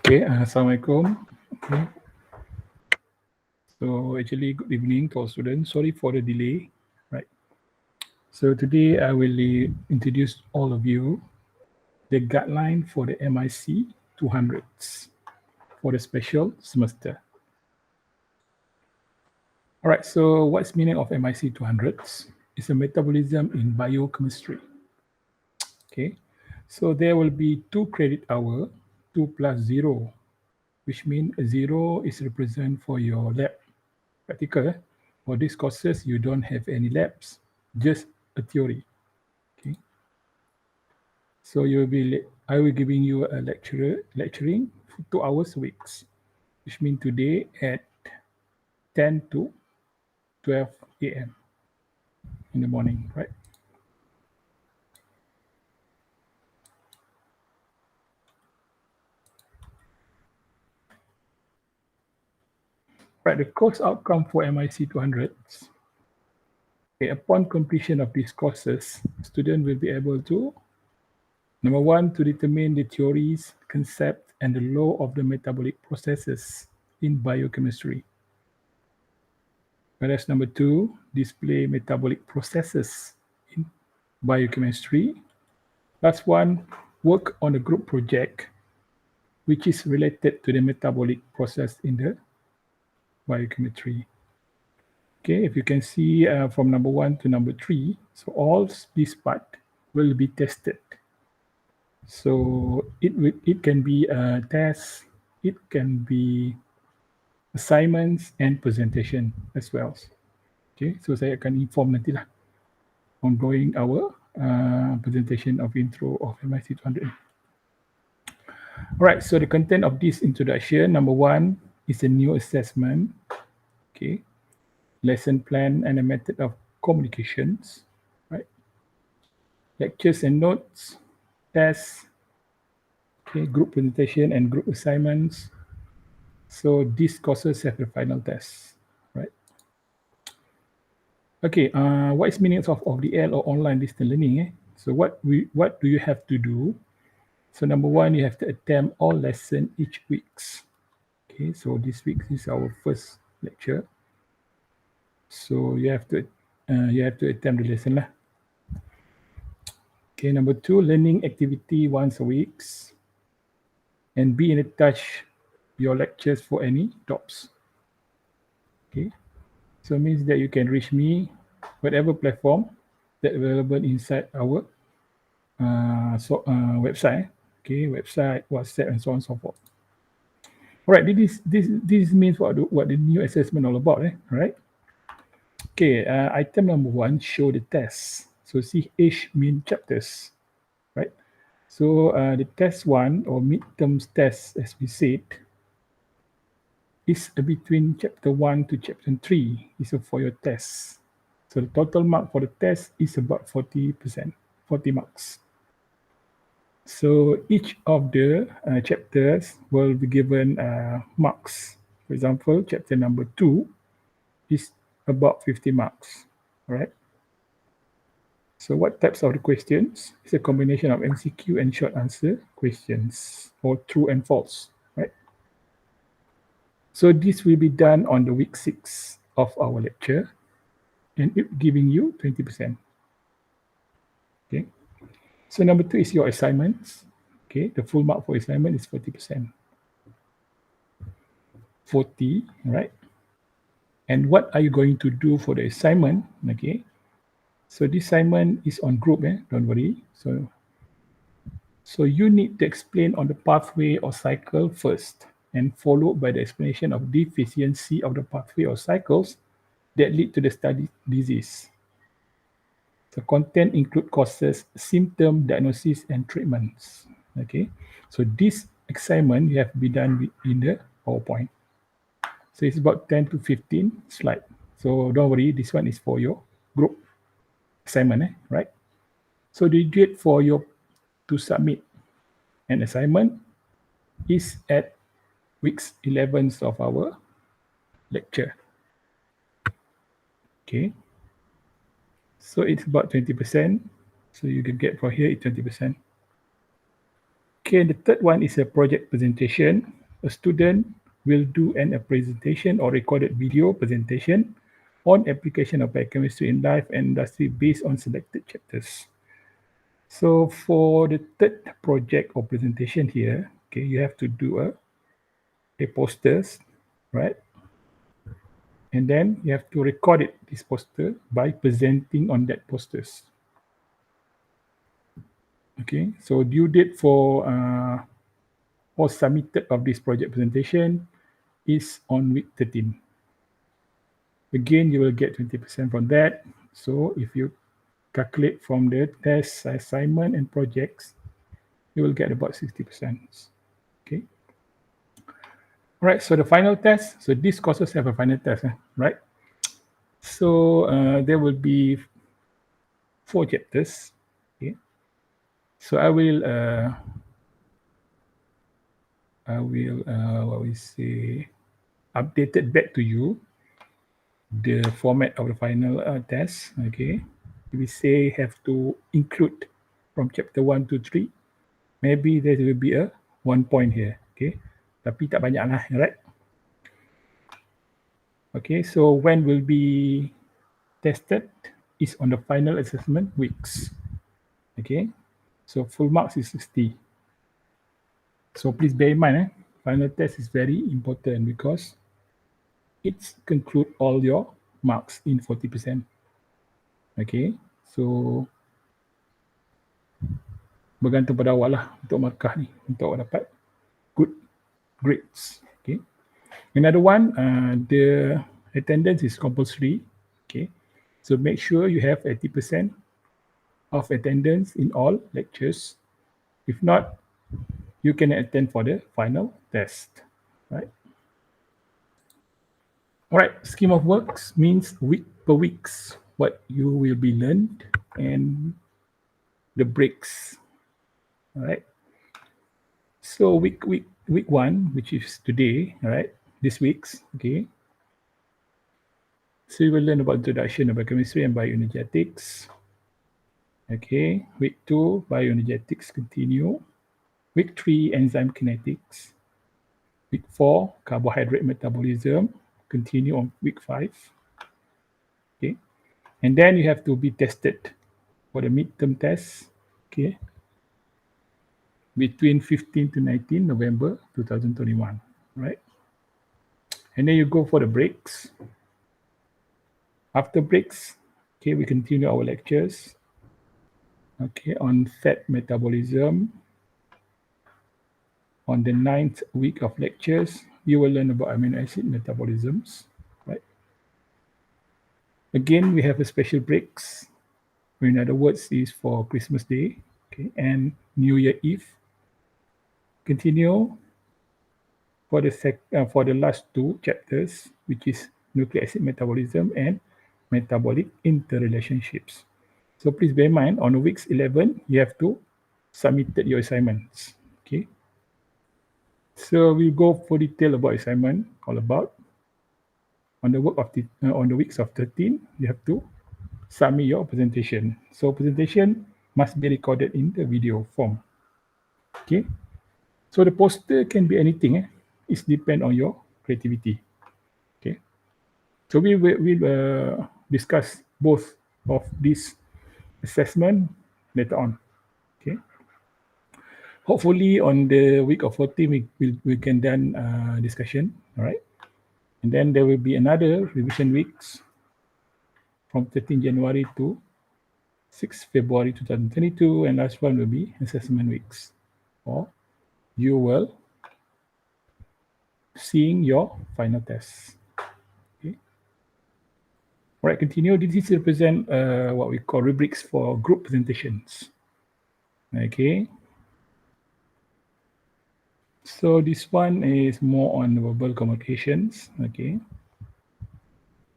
Okay, Assalamualaikum. Okay. So actually, good evening to all students. Sorry for the delay. Right. So today I will introduce all of you the guideline for the MIC 200s for the special semester. All right. So what's meaning of MIC 200s? It's a metabolism in biochemistry. Okay. So there will be 2 credit hour, 2 plus 0, which means 0 is represent for your lab practical. For these courses, you don't have any labs, just a theory. Okay. So I will giving you a lecturing for 2 hours a week, which means today at 10 to 12 a.m. in the morning, right? Right, the course outcome for MIC 200s. Okay, upon completion of these courses, student will be able to, number 1, to determine the theories, concept, and the law of the metabolic processes in biochemistry. Whereas number 2, display metabolic processes in biochemistry. Last one, work on a group project which is related to the metabolic process in the biochemistry. Okay, if you can see from number 1 to number 3, so all this part will be tested. So it can be a test, it can be assignments and presentation as well. Okay, so saya akan inform nantilah ongoing our presentation of intro of MIC 200. All right, so the content of this introduction, number 1 is a new assessment, okay, lesson plan and a method of communications, right? Lectures and notes, tests, okay, group presentation and group assignments. So these courses have the final test, right? Okay, what is meaning of ODL or online distance learning? So what do you have to do? So number 1, you have to attempt all lesson each weeks. Okay, so this week is our first lecture. So you have to attempt the lesson lah. Okay, number 2, learning activity once a week, and be in touch your lectures for any doubts. Okay, so it means that you can reach me whatever platform that available inside our website. Okay, website, WhatsApp, and so on and so forth. All right, this means what the new assessment all about, right? Okay, item number 1, show the test. So CH mean chapters, right? So the test 1 or midterms test, as we said, is between chapter 1 to chapter 3. Is for your test. So the total mark for the test is about 40%, 40 marks. So each of the chapters will be given marks. For example, chapter number 2 is about 50 marks, all right? So what types of the questions? It's a combination of MCQ and short answer questions, or true and false, right? So this will be done on the week 6 of our lecture, and it giving you 20%. Okay. So number 2 is your assignments. Okay, the full mark for assignment is 40%. 40, right? And what are you going to do for the assignment? Okay. So this assignment is on group, don't worry. So you need to explain on the pathway or cycle first, and followed by the explanation of deficiency of the pathway or cycles that lead to the study disease. The content include causes, symptom, diagnosis, and treatments. Okay, so this assignment you have to be done in the PowerPoint. So it's about 10 to 15 slides. So don't worry, this one is for your group assignment, right? So the date for you to submit an assignment is at weeks 11 of our lecture. Okay. So it's about 20%. So you can get from here 20%. Okay, the third one is a project presentation. A student will do a presentation or recorded video presentation on application of biochemistry in life and industry based on selected chapters. So for the third project or presentation here, okay, you have to do a posters, right? And then you have to record it, this poster, by presenting on that posters. Okay, so due date for or submitted of this project presentation is on week 13. Again, you will get 20% from that. So if you calculate from the test, assignment, and projects, you will get about 60%. Okay. All right, so the final test. So these courses have a final test, right? So there will be 4 chapters. Okay. So I will what we say, updated back to you the format of the final test. Okay, we say have to include from chapter 1 to 3. Maybe there will be a 1 point here. Okay, tapi tak banyak lah, right? Okay, so when will be tested is on the final assessment weeks. Okay, so full marks is 60. So please bear in mind, final test is very important because it conclude all your marks in 40%. Okay, so bergantung pada awak lah untuk markah ni, untuk awak dapat good grades. Okay, another one, the attendance is compulsory. Okay, so make sure you have 80% of attendance in all lectures. If not, you can attend for the final test, right? All right, scheme of works means week per weeks what you will be learned and the breaks. All right. So week 1, which is today, all right, this week's, okay. So you will learn about introduction of biochemistry and bioenergetics. Okay, week 2, bioenergetics continue. Week 3, enzyme kinetics. Week 4, carbohydrate metabolism, continue on week 5. Okay, and then you have to be tested for the midterm test, okay, between 15 to 19 November 2021, right? And then you go for the breaks. After breaks, okay, we continue our lectures, okay, on fat metabolism. On the 9th week of lectures, you will learn about amino acid metabolisms, right? Again, we have a special breaks. In other words, is for Christmas Day, okay, and New Year Eve. Continue for the last 2 chapters, which is nucleic acid metabolism and metabolic interrelationships. So please bear in mind, on weeks 11, you have to submit your assignments. Okay. So we'll go for detail about assignment, all about. On the on the weeks of 13, you have to submit your presentation. So presentation must be recorded in the video form. Okay. So the poster can be anything. It depends on your creativity. Okay. So we will discuss both of this assessment later on. Okay. Hopefully on the week of 14, we can done discussion. All right. And then there will be another revision weeks from 13 January to 6 February 2022. And last one will be assessment weeks. Or you will seeing your final test. Okay. All right, continue. This represent what we call rubrics for group presentations. Okay. So this one is more on verbal communications. Okay.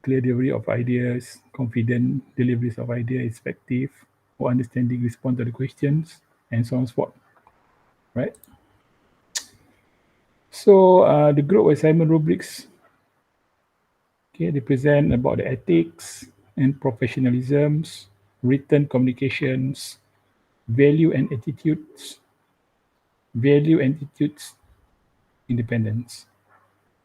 Clear delivery of ideas, confident deliveries of ideas, effective, or understanding response to the questions, and so on and so forth. Right. So the group assignment rubrics, okay, they present about the ethics and professionalisms, written communications, value and attitudes, value attitudes independence.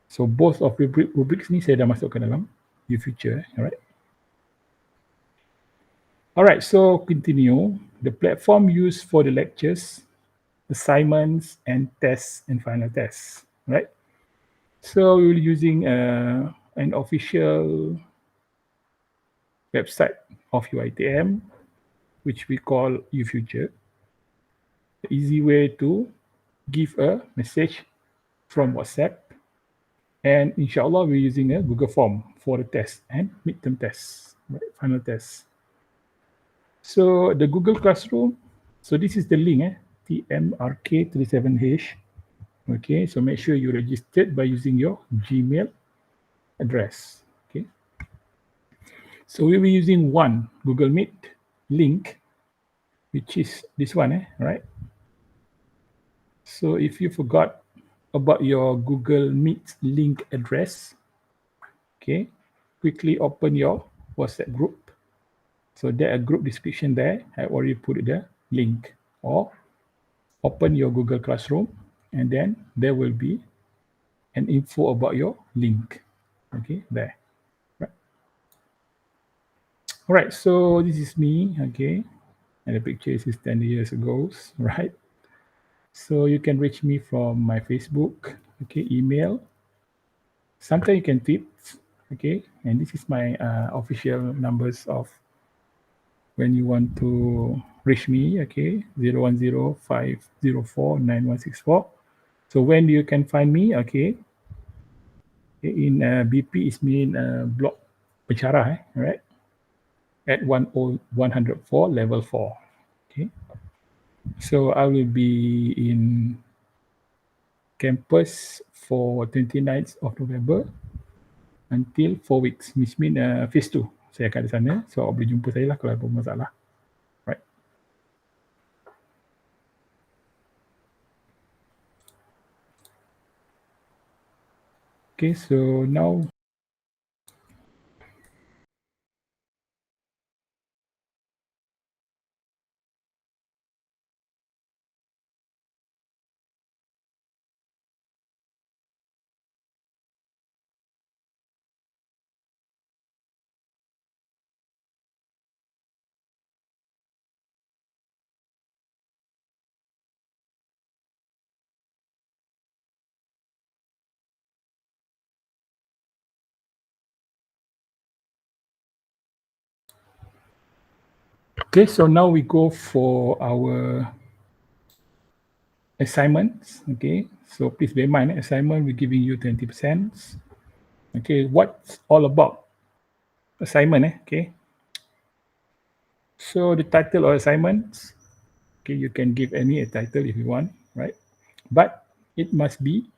So both of rubrics ni saya dah masukkan dalam your future. Alright. Alright, so continue. The platform used for the lectures, assignments, and tests and final tests. Right. So we're using an official website of UiTM, which we call uFuture. The easy way to give a message from WhatsApp. And inshallah, we're using a Google form for the test and midterm tests, right? Final tests. So the Google Classroom, so this is the link, TMRK37H. Okay, so make sure you registered by using your Gmail address. Okay. So we'll be using one Google Meet link, which is this one, right? So if you forgot about your Google Meet link address, okay, quickly open your WhatsApp group. So there a group description there. I already put the link. Or open your Google Classroom, and then there will be an info about your link. Okay, there. Right. All right, so this is me, okay, and the picture is 10 years ago, right? So you can reach me from my Facebook, okay, email. Sometimes you can tweet, okay, and this is my official numbers of when you want to reach me, okay, 010-504-9164. So when you can find me, okay, in BP is mean block pencara, right? At 104 level 4, okay. So I will be in campus for 29th of November until 4 weeks, which mean phase 2. Saya akan di sana, so boleh jumpa saya lah kalau ada masalah. Right. Okay, so now okay, so now we go for our assignments. Okay, so please bear in mind, assignment we're giving you 20%. Okay, what's all about assignment? Okay, so the title of assignments, okay, you can give any a title if you want, right? But it must be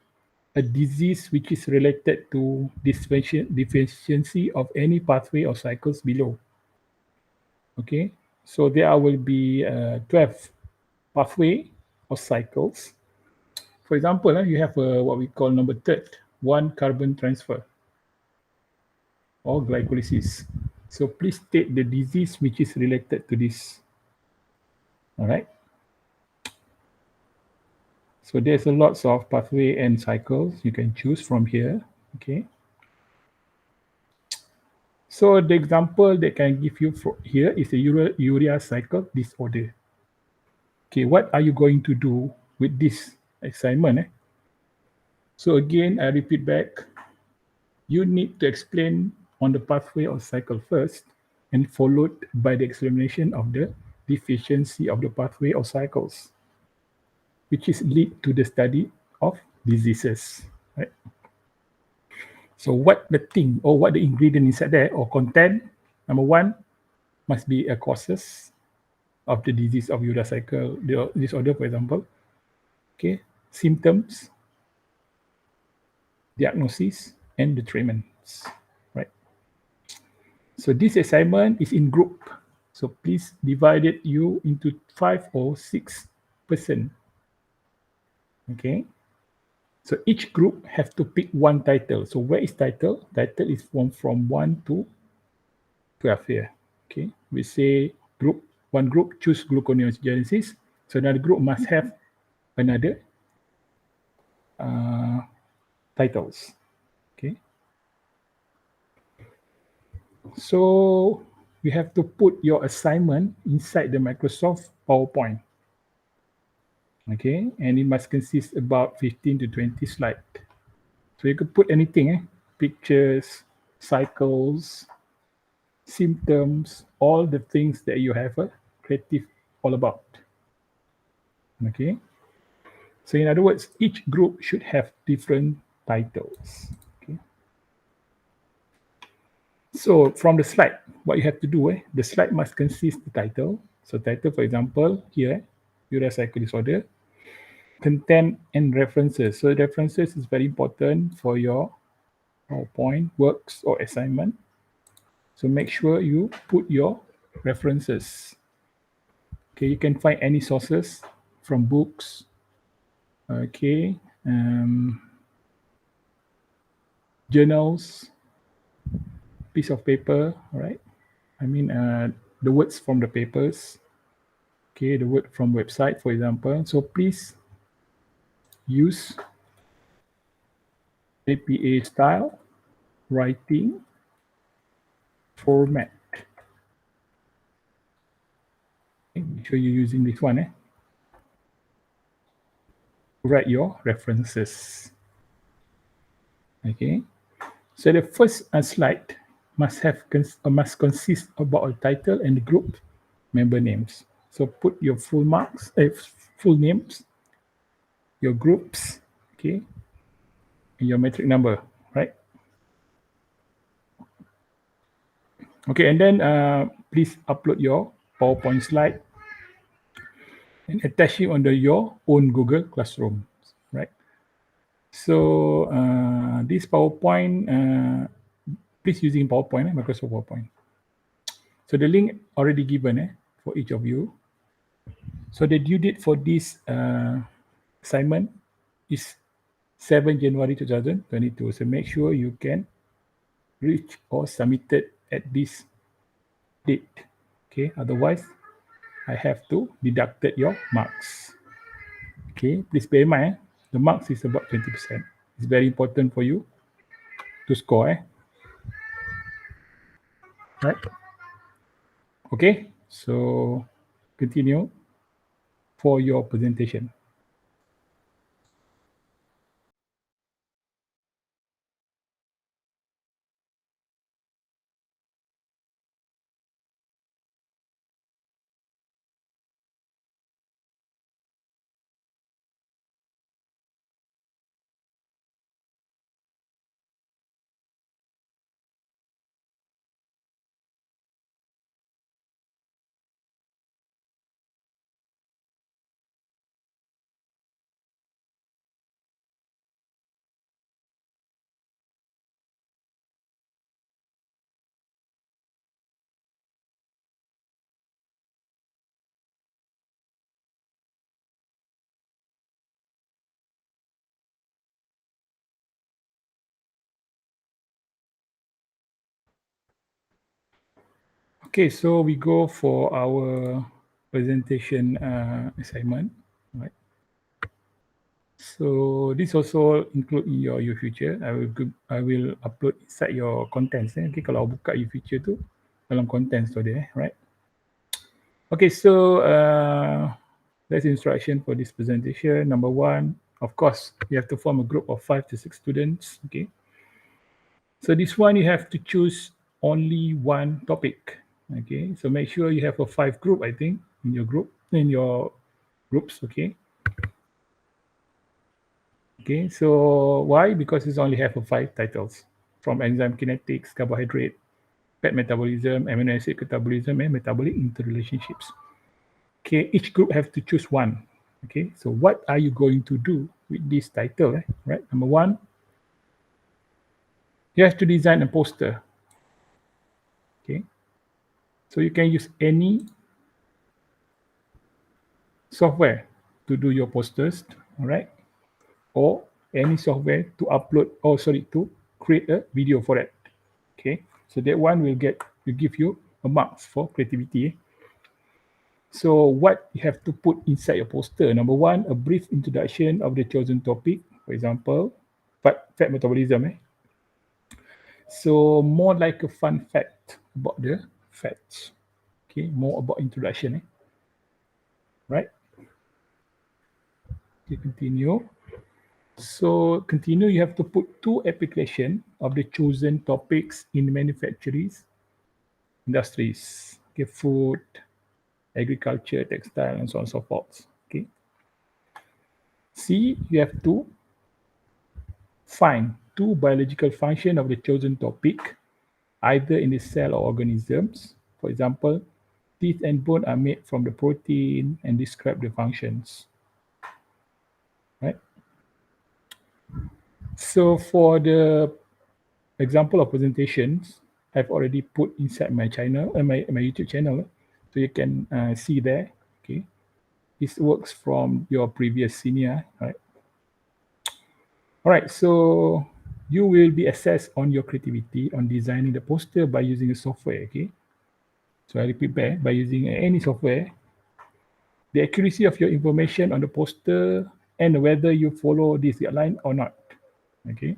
a disease which is related to deficiency of any pathway or cycles below. Okay, so there will be 12 pathway or cycles. For example, you have what we call number third, 1 carbon transfer or glycolysis. So please state the disease which is related to this. All right. So there's a lots of pathway and cycles you can choose from here. Okay. So the example that can give you here is a urea cycle disorder. Okay, what are you going to do with this assignment? So again, I repeat back. You need to explain on the pathway or cycle first, and followed by the explanation of the deficiency of the pathway or cycles, which is lead to the study of diseases. Right? So what the thing or what the ingredient inside there or content, number one, must be a causes of the disease of urea cycle disorder, for example. Okay, symptoms, diagnosis, and the treatments. Right. So this assignment is in group. So please divide it you into 5 or 6 person. Okay. So each group have to pick one title. So where is title? Title is from 1 to 12 here. Okay. We say one group choose gluconeogenesis. So another group must have another titles. Okay. So you have to put your assignment inside the Microsoft PowerPoint. Okay, and it must consist about 15 to 20 slides. So you could put anything, pictures, cycles, symptoms, all the things that you have a creative all about. Okay. So in other words, each group should have different titles. Okay. So from the slide, what you have to do, the slide must consist the title. So title, for example, here, urea cycle disorder, content and references. So references is very important for your PowerPoint works or assignment. So make sure you put your references. Okay, you can find any sources from books. Okay, journals, piece of paper. All right. I mean, the words from the papers. Okay, the word from website, for example. So please use APA style writing format. Okay, make sure you're using this one. Write your references. Okay, so the first slide must consist about a title and the group member names. So put your full names, your groups, okay, and your metric number, right? Okay, and then please upload your PowerPoint slide and attach it under your own Google Classroom, right? So this PowerPoint, please using PowerPoint, Microsoft PowerPoint. So the link already given for each of you. So the due date for this assignment is 7 January 2022. So make sure you can reach or submit it at this date. Okay, otherwise I have to deduct your marks. Okay, please bear in mind the marks is about 20%. It's very important for you to score. Right? Okay, so continue for your presentation. Okay, so we go for our presentation assignment, right? So this also include in your future. I will upload inside your contents. Okay, kalau buka your future tu dalam contents tu ada, right? Okay, so that's instruction for this presentation. Number one, of course, you have to form a group of 5 to 6 students. Okay. So this one you have to choose only one topic. Okay, so make sure you have a 5 group, I think, in your groups. Okay. Okay, so why? Because it's only have 5 titles from enzyme kinetics, carbohydrate, fat metabolism, amino acid catabolism, and metabolic interrelationships. Okay, each group have to choose one. Okay, so what are you going to do with this title? Right, number one, you have to design a poster. Okay, so you can use any software to do your posters, all right, or any software to upload, to create a video for that. Okay, so that one will give you a marks for creativity. So what you have to put inside your poster? Number one, a brief introduction of the chosen topic. For example, fat metabolism. So more like a fun fact about the fats. Okay, more about introduction. Right? Okay, continue. So continue, you have to put two application of the chosen topics in manufacturing industries. Okay, food, agriculture, textile, and so on and so forth. Okay. C, you have to find two biological function of the chosen topic, either in the cell or organisms. For example, teeth and bone are made from the protein and describe the functions. Right. So for the example of presentations, I've already put inside my channel, my YouTube channel, so you can see there. Okay, this works from your previous senior, right? All right, so you will be assessed on your creativity on designing the poster by using a software. Okay, so I repeat back, by using any software, the accuracy of your information on the poster and whether you follow this guideline or not. Okay,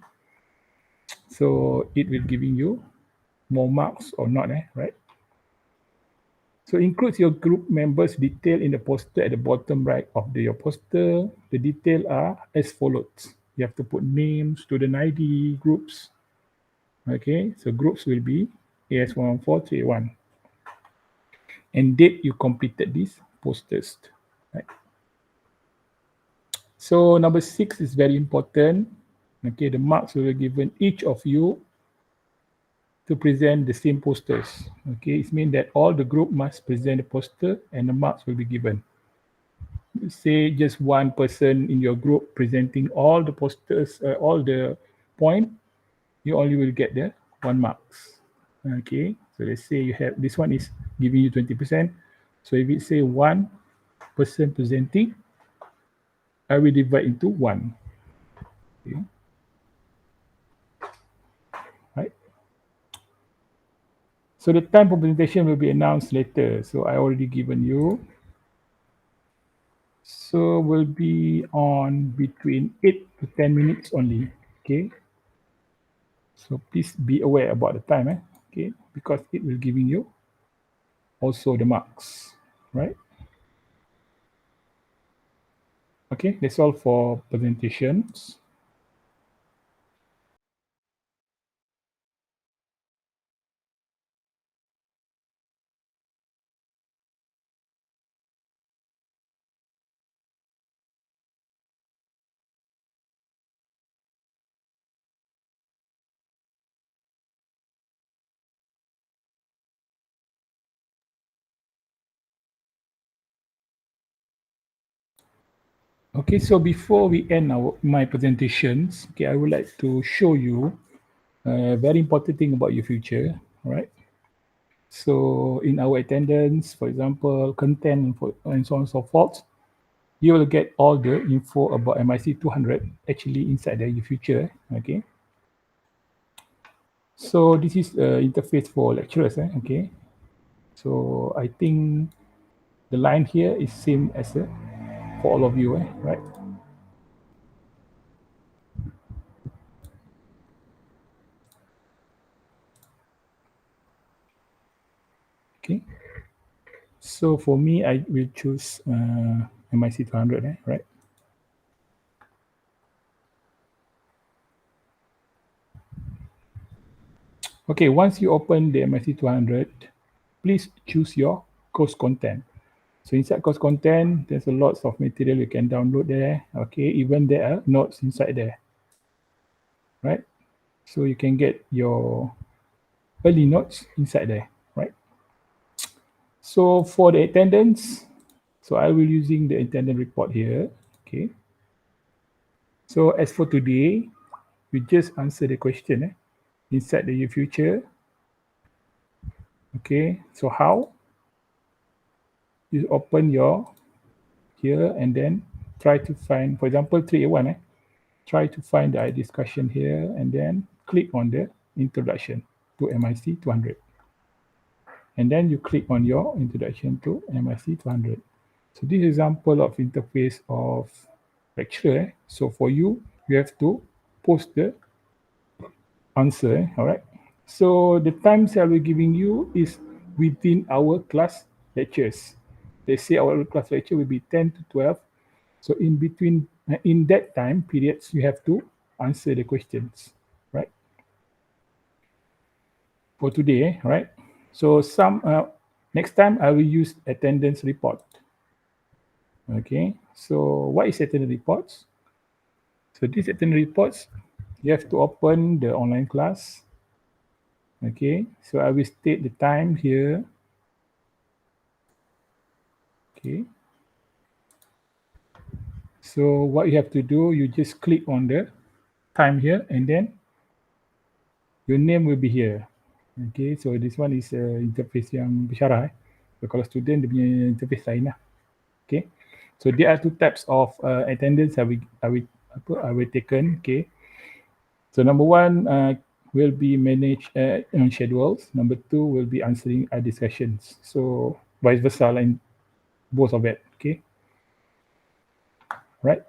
so it will giving you more marks or not, right? So includes your group members' detail in the poster at the bottom right of your poster. The detail are as follows. You have to put names, student ID, groups. Okay, so groups will be AS11431. And date you completed these posters. Right. So number 6 is very important. Okay, the marks will be given each of you to present the same posters. Okay, it means that all the group must present a poster and the marks will be given. Say just one person in your group presenting all the posters, all the point, you only will get the 1 marks. Okay, so let's say you have this one is giving you 20%. So if it say one person presenting, I will divide into 1. Okay. Right. So the time for presentation will be announced later. So I already given you. So will be on between 8 to 10 minutes only. Okay. So please be aware about the time, okay, because it will giving you also the marks, right? Okay, that's all for presentations. Okay, so before we end my presentations, okay, I would like to show you a very important thing about your future, right? So in our attendance, for example, content and so on and so forth, you will get all the info about MIC200 actually inside the future, okay? So this is interface for lecturers, okay? So I think the line here is same as for all of you, right? Okay. So for me, I will choose MIC200, right? Okay, once you open the MIC200, please choose your course content. So inside course content, there's a lots of material you can download there. Okay, even there are notes inside there, right? So you can get your early notes inside there, right? So for the attendance, so I will using the attendance report here. Okay. So as for today, we just answer the question inside the future. Okay. So how you open your here and then try to find, for example, 3A1. Try to find the discussion here and then click on the introduction to MIC200. and then you click on your introduction to MIC200. So this example of interface of lecture. So for you, you have to post the answer. All right. So the times I will giving you is within our class lectures. They say our class lecture will be 10 to 12. So in between, in that time periods, you have to answer the questions, right? For today, right? So next time I will use attendance report. Okay. So what is attendance reports? So this attendance reports, you have to open the online class. Okay. So I will state the time here. Okay. So what you have to do, you just click on the time here, and then your name will be here. Okay, so this one is interface yang bersyarah. So kalau student dia punya interface lain lah. Okay, so there are two types of attendance I will taken. Okay, so number one will be manage on schedules. Number two will be answering discussions. So vice versa, like both of it. Okay, right.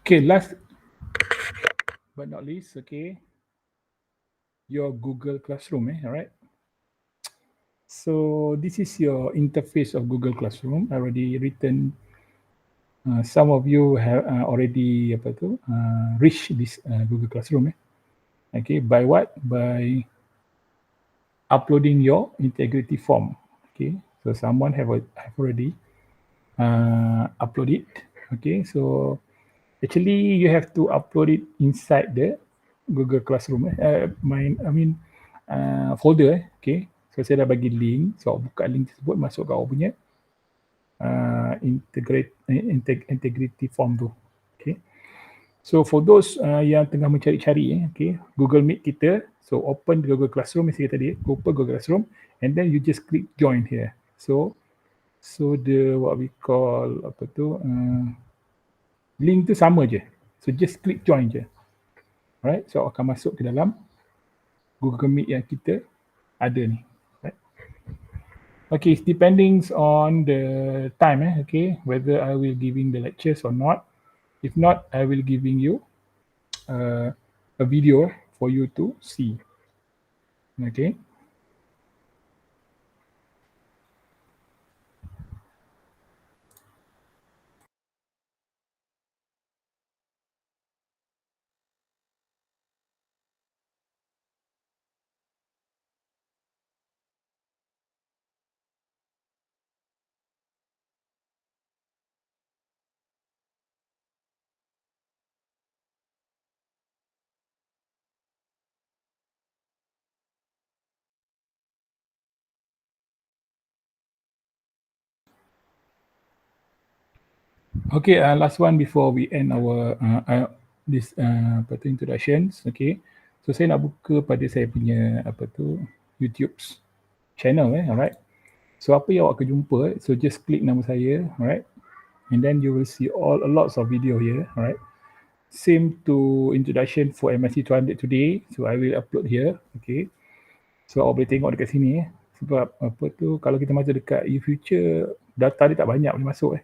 Okay, last but not least, okay, your Google Classroom, all right. So this is your interface of Google Classroom. I already written. Some of you have already reached this Google Classroom. Okay, by what? By uploading your integrity form. Okay, so someone have already uploaded. Okay, so actually you have to upload it inside the Google Classroom. Folder. Okay, so saya dah bagi link. So buka link tersebut, masuk ke awak punya integrity form tu. Okay. So for those yang tengah mencari-cari, okay, Google Meet kita, so open Google Classroom yang saya kata tadi, open Google Classroom, and then you just click join here. So the what we call link tu sama je. So just click join je. Alright, so akan masuk ke dalam Google Meet yang kita ada ni. Right? Okay, it depends on the time, okay, whether I will giving the lectures or not. If not, I will giving you a video for you to see. Okay. Okay, last one before we end our this introductions. Okay, so saya nak buka pada saya punya YouTube channel, alright. So apa yang awak akan jumpa, so just click nama saya, alright, and then you will see a lots of video here, alright. Same to introduction for MIC200 today, so I will upload here, okay. So awak boleh tengok dekat sini, sebab kalau kita masuk dekat eFuture, data dia tak banyak boleh masuk.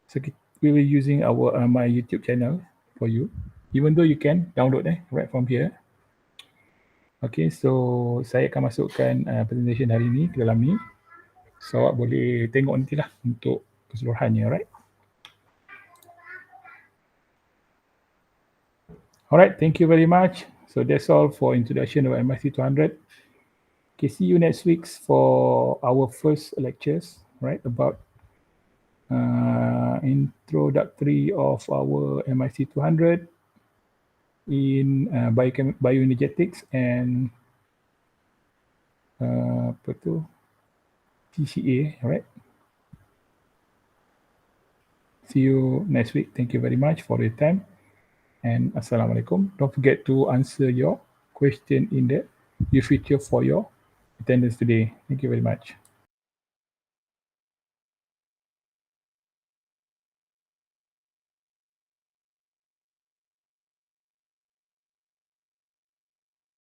So we will using my YouTube channel for you, even though you can download right from here. Okay, so saya akan masukkan presentation hari ini ke dalam ni. So awak boleh tengok nantilah untuk keseluruhannya, right? Alright, thank you very much. So that's all for introduction of MIC200. Okay, see you next week for our first lectures, right, about introductory of our MIC200 in bioenergetics and apa tu, TCA, right? See you next week. Thank you very much for your time. And Assalamualaikum. Don't forget to answer your question in the feature for your attendance today. Thank you very much.